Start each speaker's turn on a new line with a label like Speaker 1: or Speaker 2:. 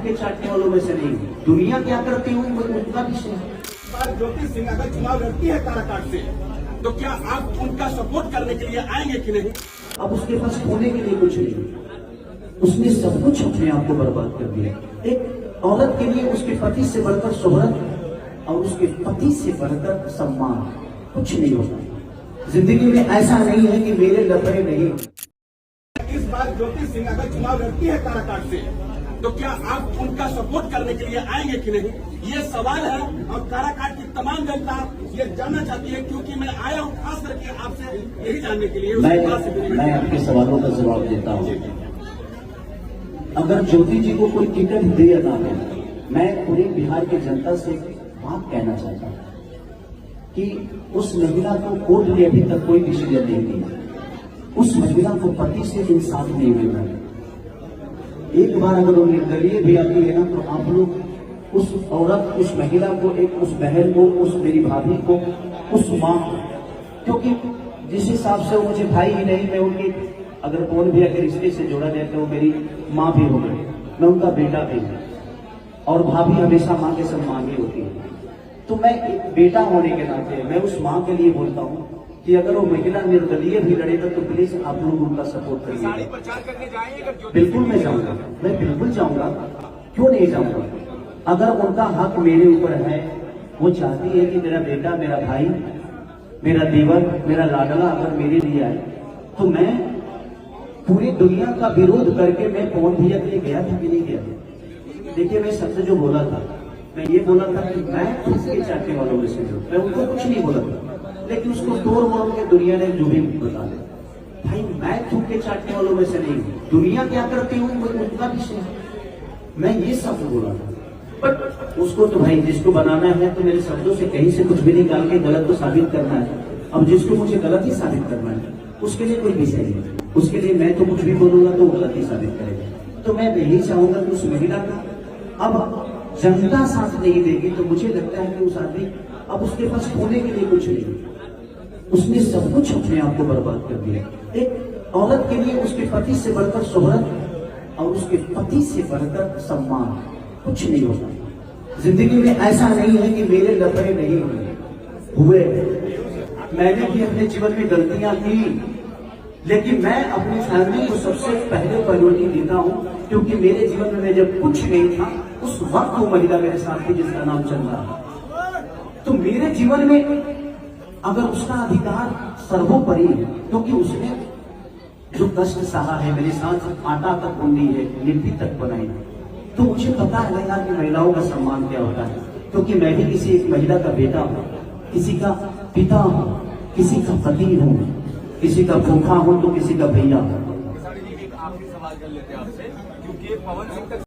Speaker 1: के चाटने वालों में से नहीं। दुनिया क्या करती हूँ उनका विषय है।
Speaker 2: ज्योति सिंह अगर चुनाव लड़ती है काराकाट से, तो क्या आप उनका सपोर्ट करने के लिए आएंगे कि नहीं?
Speaker 1: अब उसके पास होने के लिए कुछ नहीं, उसने सब कुछ अपने आप को बर्बाद कर दिया। एक औरत के लिए उसके पति से बढ़कर शोहरत और उसके पति से बढ़कर सम्मान कुछ नहीं होता। जिंदगी में ऐसा नहीं है कि मेरे लफड़े नहीं।
Speaker 2: इस बार ज्योति सिंह अगर चुनाव लड़ती है काराकाट से, तो क्या आप उनका सपोर्ट करने के लिए आएंगे कि नहीं? ये सवाल है और काराकाट की तमाम जनता ये जानना चाहती है, क्योंकि मैं आया हूँ खास करके आपसे यही जानने के लिए।
Speaker 1: मैं आपके सवालों का जवाब देता हूँ। अगर ज्योति जी को कोई टिकट दे या ना दे, मैं पूरे बिहार की जनता से बात कहना चाहता हूँ कि उस महिला को कोर्ट ने अभी तक कोई डिसीजन नहीं दिया। उस महिला को पति से इंसाफ नहीं मिल रहा है। एक बार अगर वो निर्दलीय भी आती है ना, तो आप लोग उस औरत, उस महिला को, एक उस बहन को, उस मेरी भाभी को, उस माँ को, क्योंकि जिस हिसाब से वो मुझे भाई ही नहीं, मैं उनकी अगर कौन भी अगर रिश्ते से जोड़ा जाए तो वो मेरी माँ भी हो गई, मैं उनका बेटा भी हूँ। और भाभी हमेशा माँ के सम्मान ही होती है। तो मैं एक बेटा होने के नाते मैं उस माँ के लिए बोलता हूँ कि अगर वो महिला निर्दलीय भी लड़ेगा तो प्लीज आप लोग उनका सपोर्ट करिए।
Speaker 2: प्रचार करने जाएंगे?
Speaker 1: बिल्कुल मैं जाऊंगा, मैं बिल्कुल जाऊंगा, क्यों नहीं जाऊंगा। अगर उनका हक मेरे ऊपर है, वो चाहती है कि मेरा बेटा, मेरा भाई, मेरा देवर, मेरा लाडला अगर मेरे लिए आए, तो मैं पूरी दुनिया का विरोध करके मैं पवन भैया के लिए गया था कि नहीं गया था। देखिए, मैं सबसे जो बोला था, मैं ये बोला था कि मैं उसके चाटने वालों में से हूं। मैं उनको कुछ नहीं बोला था, लेकिन उसको तोड़ मोड़ के दुनिया ने जो भी बता दिया। भाई, मैं थूक के चाटने वालों में से नहीं हूं। दुनिया क्या करती हूँ उनका विषय है। मैं ये सब बोला था, बट उसको तो भाई जिसको बनाना है तो मेरे शब्दों से कहीं से कुछ भी निकाल के गलत तो साबित करना है। अब जिसको मुझे गलत ही साबित करना है उसके लिए कोई विषय नहीं। उसके लिए मैं तो कुछ भी बोलूंगा तो गलत ही साबित करेगा। तो मैं यही चाहूंगा कि उस महिला का अब जनता साथ नहीं देगी, तो मुझे लगता है कि उस आदमी अब उसके पास होने के लिए कुछ नहीं, उसने सब कुछ अपने आप को बर्बाद कर दिया। एक औरत के लिए उसके पति से बढ़कर शोहरत और उसके पति से बढ़कर सम्मान कुछ नहीं होता। जिंदगी में ऐसा नहीं है कि मेरे लफड़े नहीं हुए। मैंने भी अपने जीवन में गलतियां की, लेकिन मैं अपनी फैमिली को सबसे पहले प्रायोरिटी देता हूं, क्योंकि मेरे जीवन में जब कुछ नहीं था उस वक्त वो महिला मेरे साथ थी जिसका नाम चंद्रा। तो मेरे जीवन में अगर उसका अधिकार सर्वोपरि है, क्योंकि उसने जो कष्ट सहा है, मेरे साथ आटा तक बूंदी है, लिट्टी तक बनाई, तो मुझे पता है यार कि महिलाओं का सम्मान क्या होता है। क्योंकि मैं भी किसी एक महिला का बेटा हूँ, किसी का पिता हूँ, किसी का पति हूँ, किसी का फूफा हूँ तो किसी का भैया हूँ।
Speaker 2: आखिरी सवाल कर लेते हैं आपसे, क्योंकि पवन सिंह